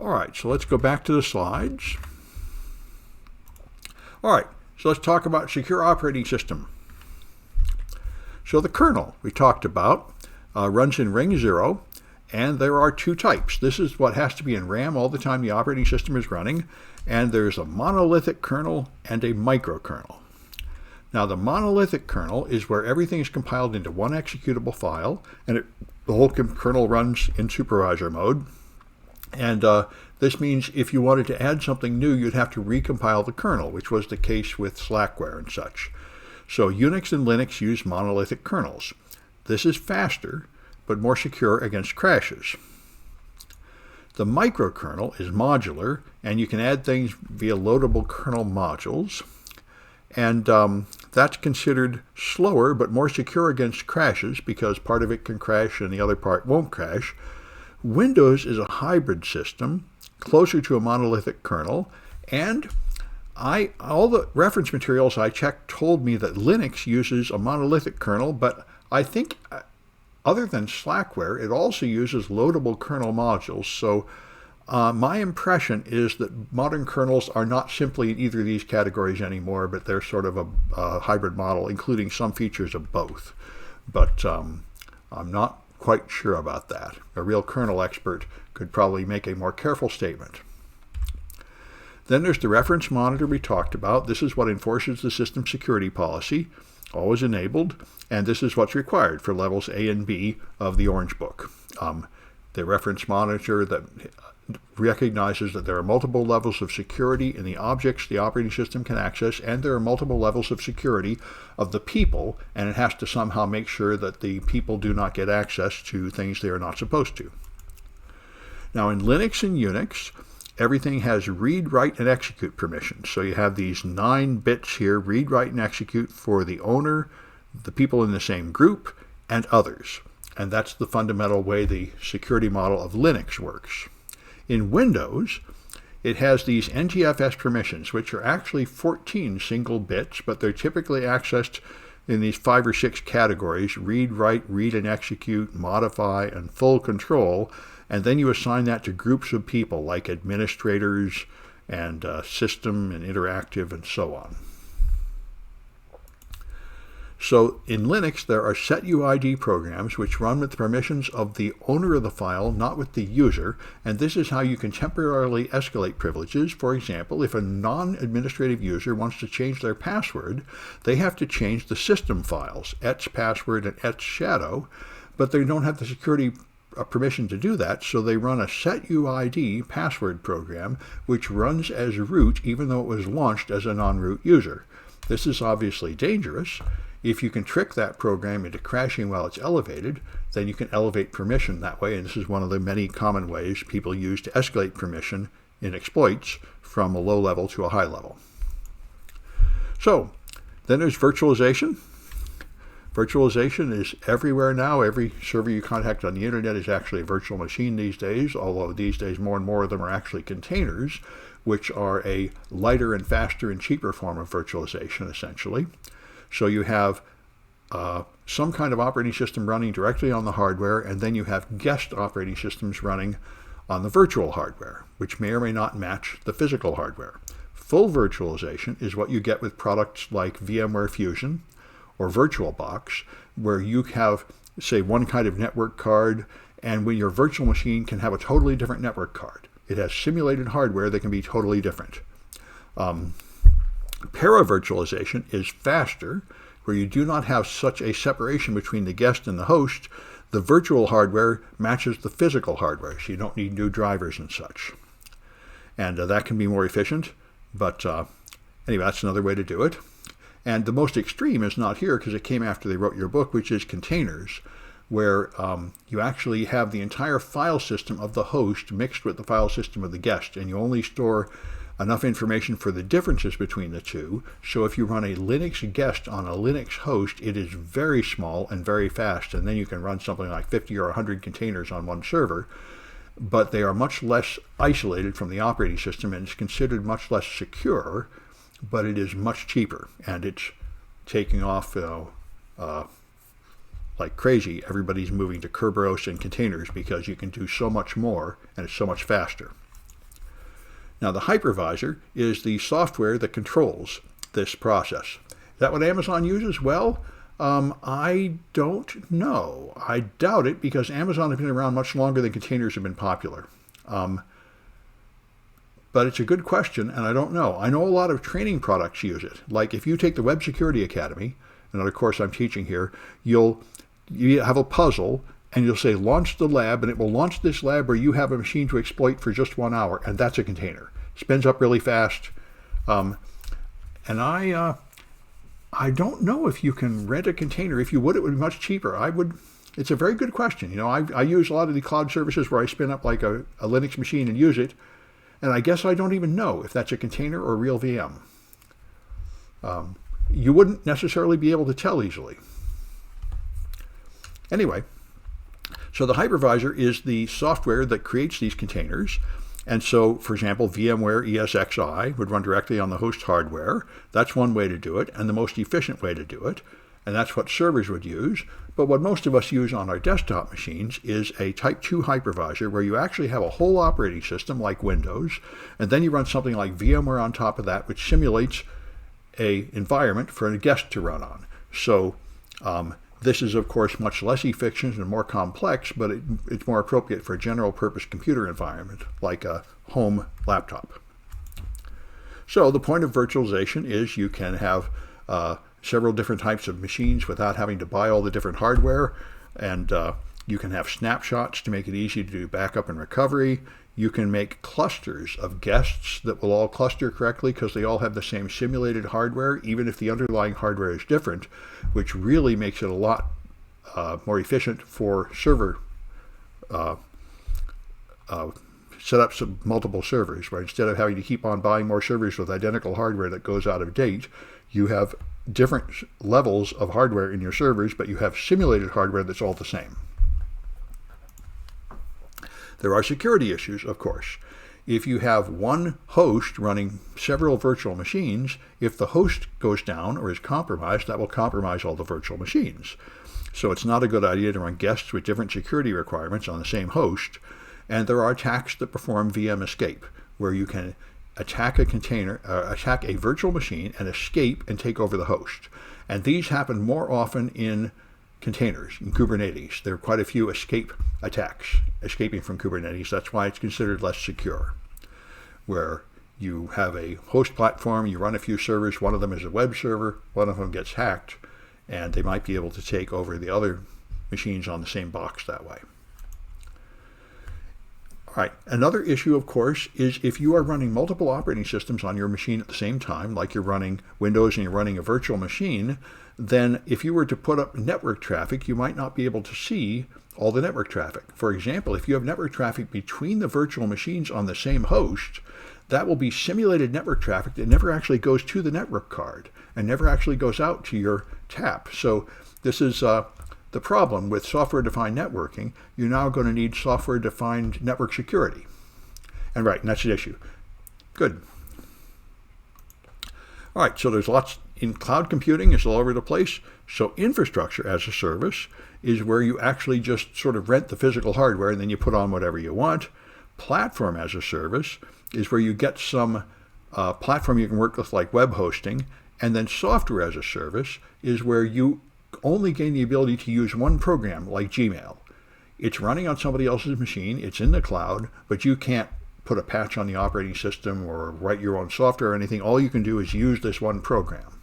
All right, so let's go back to the slides. All right, so let's talk about secure operating system. So the kernel we talked about runs in ring 0, and there are two types. This is what has to be in RAM all the time the operating system is running, and there's a monolithic kernel and a microkernel. Now the monolithic kernel is where everything is compiled into one executable file, and the whole kernel runs in supervisor mode. And this means if you wanted to add something new, you'd have to recompile the kernel, which was the case with Slackware and such. So Unix and Linux use monolithic kernels. This is faster, but more secure against crashes. The microkernel is modular, and you can add things via loadable kernel modules. And that's considered slower, but more secure against crashes, because part of it can crash and the other part won't crash. Windows is a hybrid system, closer to a monolithic kernel, and all the reference materials I checked told me that Linux uses a monolithic kernel, but I think other than Slackware, it also uses loadable kernel modules. So my impression is that modern kernels are not simply in either of these categories anymore, but they're sort of a hybrid model, including some features of both. But I'm not quite sure about that. A real kernel expert could probably make a more careful statement. Then there's the reference monitor we talked about. This is what enforces the system security policy, always enabled, and this is what's required for levels A and B of the Orange Book. The reference monitor that recognizes that there are multiple levels of security in the objects the operating system can access, and there are multiple levels of security of the people, and it has to somehow make sure that the people do not get access to things they are not supposed to. Now in Linux and Unix, everything has read, write, and execute permissions. So you have these 9 bits here, read, write, and execute for the owner, the people in the same group, and others. And that's the fundamental way the security model of Linux works. In Windows, it has these NTFS permissions, which are actually 14 single bits, but they're typically accessed in these 5 or 6 categories: read, write, read and execute, modify, and full control. And then you assign that to groups of people like administrators and system and interactive and so on. So in Linux, there are setuid programs which run with the permissions of the owner of the file, not with the user, and this is how you can temporarily escalate privileges. For example, if a non-administrative user wants to change their password, they have to change the system files, etspassword and etsshadow, but they don't have the security permission to do that, so they run a setuid password program which runs as root even though it was launched as a non-root user. This is obviously dangerous. If you can trick that program into crashing while it's elevated, then you can elevate permission that way, and this is one of the many common ways people use to escalate permission in exploits from a low level to a high level. So, then there's virtualization. Virtualization is everywhere now. Every server you contact on the internet is actually a virtual machine these days, although these days more and more of them are actually containers, which are a lighter and faster and cheaper form of virtualization, essentially. So you have some kind of operating system running directly on the hardware, and then you have guest operating systems running on the virtual hardware, which may or may not match the physical hardware. Full virtualization is what you get with products like VMware Fusion or VirtualBox, where you have, say, one kind of network card, and when your virtual machine can have a totally different network card. It has simulated hardware that can be totally different. Para-virtualization is faster, where you do not have such a separation between the guest and the host. The virtual hardware matches the physical hardware, so you don't need new drivers and such. And that can be more efficient, but anyway, that's another way to do it. And the most extreme is not here because it came after they wrote your book, which is containers, where you actually have the entire file system of the host mixed with the file system of the guest, and you only store enough information for the differences between the two. So if you run a Linux guest on a Linux host, it is very small and very fast, and then you can run something like 50 or 100 containers on one server, but they are much less isolated from the operating system, and it's considered much less secure, but it is much cheaper, and it's taking off like crazy. Everybody's moving to Kerberos and containers because you can do so much more, and it's so much faster. Now, the hypervisor is the software that controls this process. Is that what Amazon uses? Well, I don't know. I doubt it, because Amazon has been around much longer than containers have been popular. But it's a good question, and I don't know. I know a lot of training products use it. Like if you take the Web Security Academy, another course I'm teaching here, you have a puzzle, and you'll say, launch the lab, and it will launch this lab where you have a machine to exploit for just 1 hour, and that's a container. Spins up really fast. And I don't know if you can rent a container. If you would, it would be much cheaper. It's a very good question. I use a lot of the cloud services where I spin up like a Linux machine and use it, and I guess I don't even know if that's a container or a real VM. You wouldn't necessarily be able to tell easily. Anyway, so the hypervisor is the software that creates these containers. And so, for example, VMware ESXi would run directly on the host hardware. That's one way to do it, and the most efficient way to do it. And that's what servers would use. But what most of us use on our desktop machines is a Type 2 hypervisor, where you actually have a whole operating system like Windows, and then you run something like VMware on top of that, which simulates an environment for a guest to run on. So this is, of course, much less efficient and more complex, but it's more appropriate for a general-purpose computer environment, like a home laptop. So the point of virtualization is you can have several different types of machines without having to buy all the different hardware, and you can have snapshots to make it easy to do backup and recovery. You can make clusters of guests that will all cluster correctly because they all have the same simulated hardware, even if the underlying hardware is different, which really makes it a lot more efficient for server setups of multiple servers, where instead of having to keep on buying more servers with identical hardware that goes out of date, you have different levels of hardware in your servers, but you have simulated hardware that's all the same. There are security issues, of course. If you have one host running several virtual machines, if the host goes down or is compromised, that will compromise all the virtual machines. So it's not a good idea to run guests with different security requirements on the same host. And there are attacks that perform VM escape, where you can attack a container, attack a virtual machine and escape and take over the host. And these happen more often in containers, in Kubernetes. There are quite a few escape attacks escaping from Kubernetes. That's why it's considered less secure, where you have a host platform, you run a few servers, one of them is a web server, one of them gets hacked, and they might be able to take over the other machines on the same box that way. All right, another issue, of course, is if you are running multiple operating systems on your machine at the same time, like you're running Windows and you're running a virtual machine, then if you were to put up network traffic, you might not be able to see all the network traffic. For example, if you have network traffic between the virtual machines on the same host, that will be simulated network traffic that never actually goes to the network card and never actually goes out to your tap. So this is the problem with software-defined networking. You're now going to need software-defined network security. And that's an issue. Good. All right, so there's lots in cloud computing. It's all over the place. So infrastructure as a service is where you actually just sort of rent the physical hardware and then you put on whatever you want. Platform as a service is where you get some platform you can work with, like web hosting. And then software as a service is where you only gain the ability to use one program, like Gmail. It's running on somebody else's machine, it's in the cloud, but you can't put a patch on the operating system or write your own software or anything. All you can do is use this one program.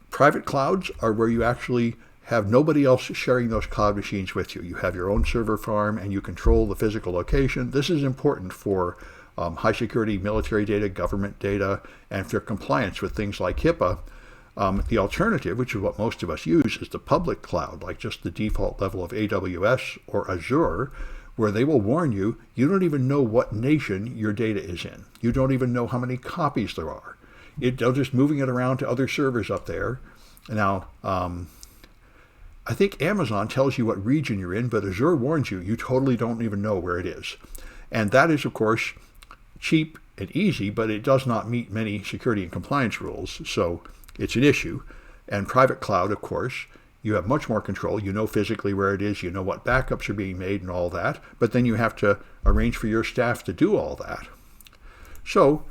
Private clouds are where you actually have nobody else sharing those cloud machines with you. You have your own server farm and you control the physical location. This is important for high security military data, government data, and for compliance with things like HIPAA. The alternative, which is what most of us use, is the public cloud, like just the default level of AWS or Azure, where they will warn you, you don't even know what nation your data is in. You don't even know how many copies there are. They're just moving it around to other servers up there. Now, I think Amazon tells you what region you're in, but Azure warns you, you totally don't even know where it is. And that is, of course, cheap and easy, but it does not meet many security and compliance rules. So it's an issue. And private cloud, of course, you have much more control. You know physically where it is. You know what backups are being made and all that. But then you have to arrange for your staff to do all that. So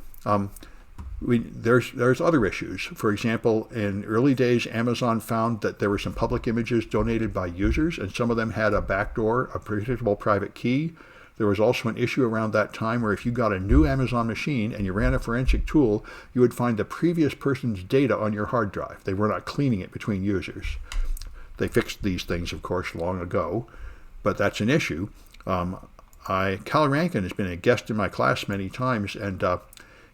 there's other issues. For example, in early days, Amazon found that there were some public images donated by users, and some of them had a backdoor, a predictable private key. There was also an issue around that time where if you got a new Amazon machine and you ran a forensic tool, you would find the previous person's data on your hard drive. They were not cleaning it between users. They fixed these things, of course, long ago, but that's an issue. Cal Rankin has been a guest in my class many times, and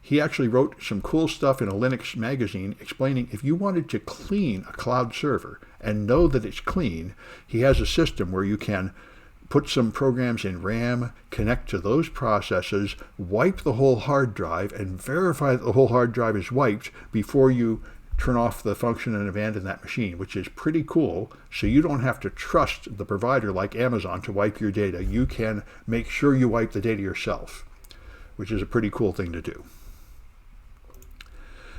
he actually wrote some cool stuff in a Linux magazine explaining if you wanted to clean a cloud server and know that it's clean, he has a system where you can put some programs in RAM, connect to those processes, wipe the whole hard drive, and verify that the whole hard drive is wiped before you turn off the function and abandon that machine, which is pretty cool. So you don't have to trust the provider like Amazon to wipe your data. You can make sure you wipe the data yourself, which is a pretty cool thing to do.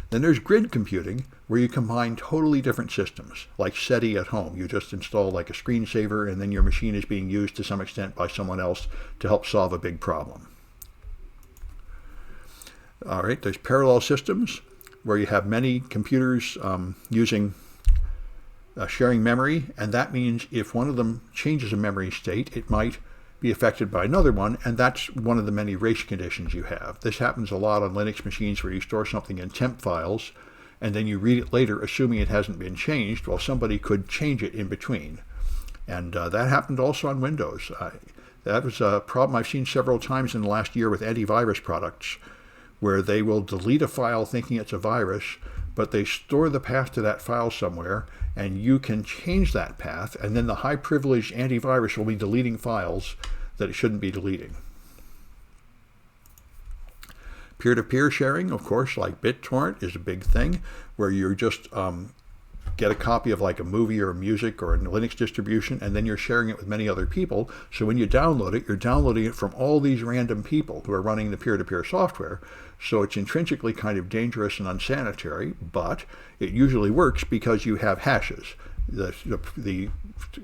Then there's grid computing, where you combine totally different systems, like SETI at home. You just install like a screensaver, and then your machine is being used to some extent by someone else to help solve a big problem. All right, there's parallel systems, where you have many computers using sharing memory, and that means if one of them changes a memory state, it might be affected by another one, and that's one of the many race conditions you have. This happens a lot on Linux machines where you store something in temp files, and then you read it later assuming it hasn't been changed. Well, somebody could change it in between. And that happened also on Windows. That was a problem I've seen several times in the last year with antivirus products, where they will delete a file thinking it's a virus, but they store the path to that file somewhere, and you can change that path, and then the high-privileged antivirus will be deleting files that it shouldn't be deleting. Peer-to-peer sharing, of course, like BitTorrent, is a big thing, where you just get a copy of like a movie or music or a Linux distribution, and then you're sharing it with many other people. So when you download it, you're downloading it from all these random people who are running the peer-to-peer software. So it's intrinsically kind of dangerous and unsanitary, but it usually works because you have hashes. The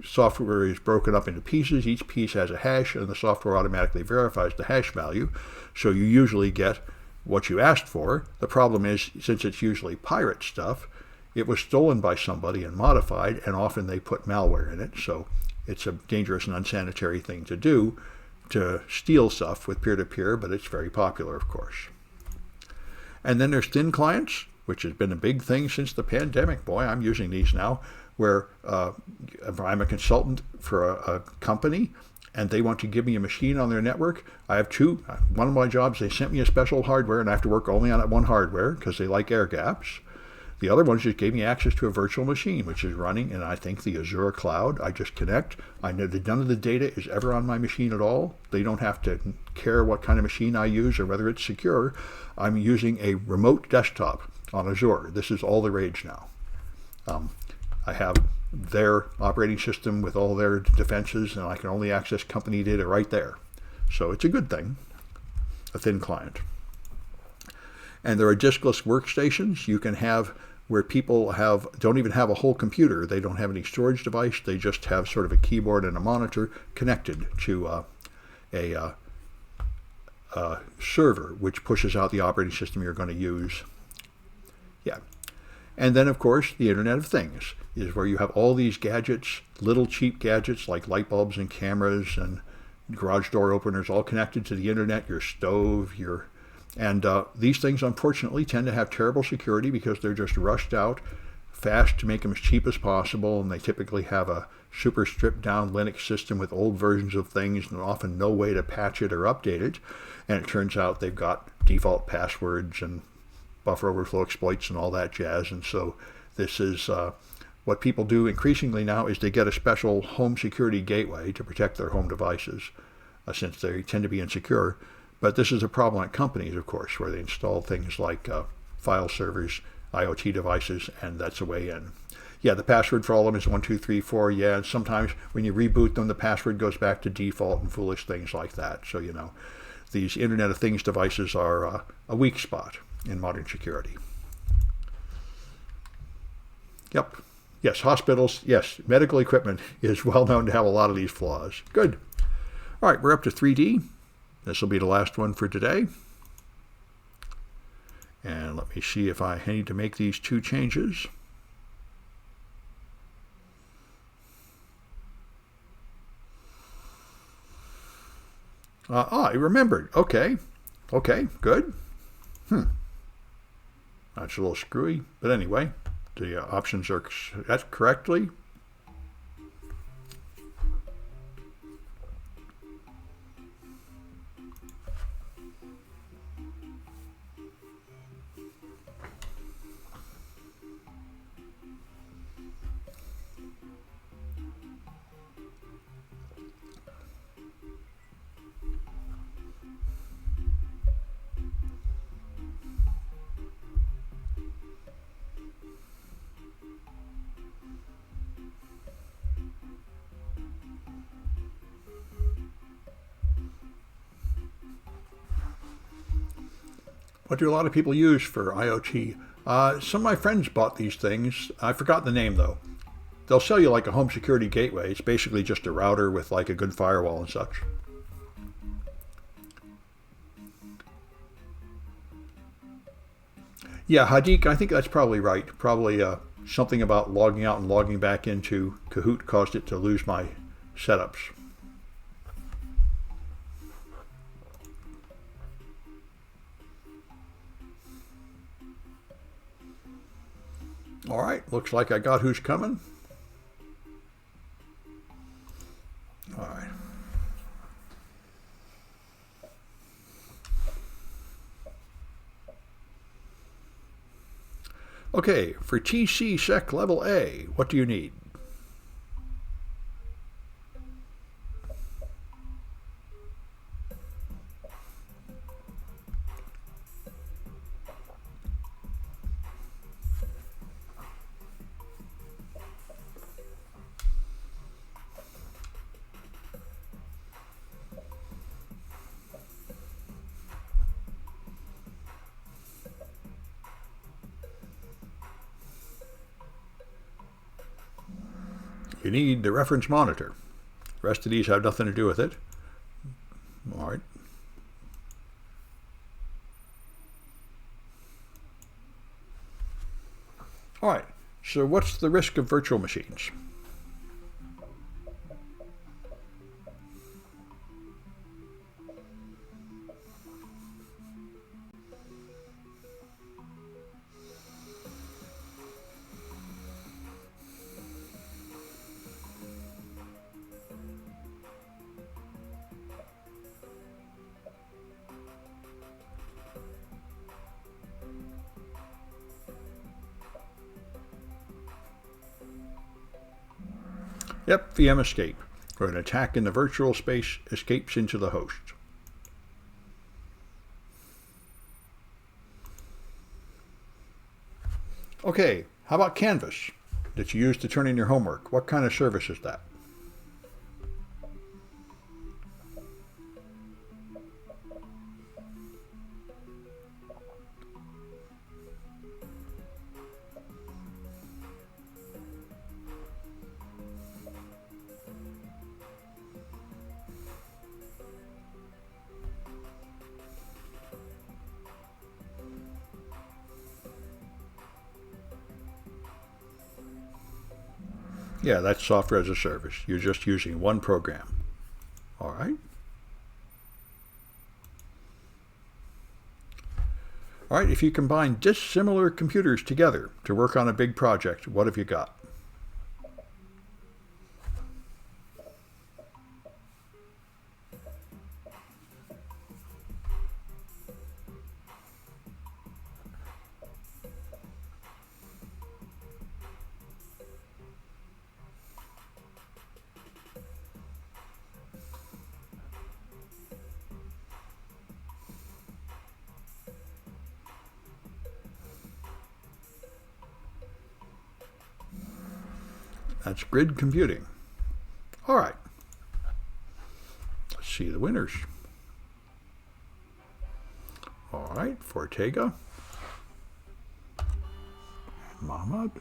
software is broken up into pieces. Each piece has a hash, and the software automatically verifies the hash value. So you usually get what you asked for. The problem is, since it's usually pirate stuff, it was stolen by somebody and modified, and often they put malware in it. So it's a dangerous and unsanitary thing to do, to steal stuff with peer-to-peer, but it's very popular, of course. And then there's thin clients, which has been a big thing since the pandemic. Boy, I'm using these now, where I'm a consultant for a company, and they want to give me a machine on their network. I have two. One of my jobs, they sent me a special hardware, and I have to work only on that one hardware because they like air gaps. The other one just gave me access to a virtual machine, which is running in, I think, the Azure cloud. I just connect. I know that none of the data is ever on my machine at all. They don't have to care what kind of machine I use or whether it's secure. I'm using a remote desktop on Azure. This is all the rage now. I have their operating system with all their defenses, and I can only access company data right there. So it's a good thing, a thin client. And there are diskless workstations you can have where people don't even have a whole computer. They don't have any storage device. They just have sort of a keyboard and a monitor connected to a server, which pushes out the operating system you're going to use. Yeah. And then, of course, the Internet of Things is where you have all these gadgets, little cheap gadgets like light bulbs and cameras and garage door openers, all connected to the Internet, your stove, and these things, unfortunately, tend to have terrible security because they're just rushed out fast to make them as cheap as possible, and they typically have a super stripped-down Linux system with old versions of things and often no way to patch it or update it. And it turns out they've got default passwords and buffer overflow exploits and all that jazz. And so this is what people do increasingly now is they get a special home security gateway to protect their home devices since they tend to be insecure. But this is a problem at companies, of course, where they install things like file servers, IoT devices, and that's a way in. Yeah, the password for all of them is 1234. Yeah, and sometimes when you reboot them, the password goes back to default and foolish things like that. So, these Internet of Things devices are a weak spot in modern security. Yep, Yes, hospitals, yes, medical equipment is well known to have a lot of these flaws. Good. All right, we're up to 3D. This will be the last one for today. And let me see if I need to make these 2 changes. I remembered. Okay. Okay, good. That's a little screwy, but anyway, the options are set correctly. What do a lot of people use for IoT? Some of my friends bought these things. I forgot the name though. They'll sell you like a home security gateway. It's basically just a router with like a good firewall and such. Yeah, Hadik, I think that's probably right. Probably something about logging out and logging back into Kahoot caused it to lose my setups. All right, looks like I got who's coming. All right. Okay, for TC Sec Level A, what do you need? You need the reference monitor. The rest of these have nothing to do with it. All right. All right, so what's the risk of virtual machines? Yep, VM escape, where an attack in the virtual space escapes into the host. Okay, how about Canvas that you use to turn in your homework? What kind of service is that? Yeah, that's software as a service. You're just using one program. All right. All right, if you combine dissimilar computers together to work on a big project, what have you got? That's grid computing. All right. Let's see the winners. All right, Fortega, Mohammed,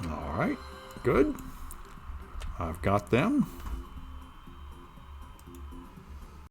All right, good. I've got them.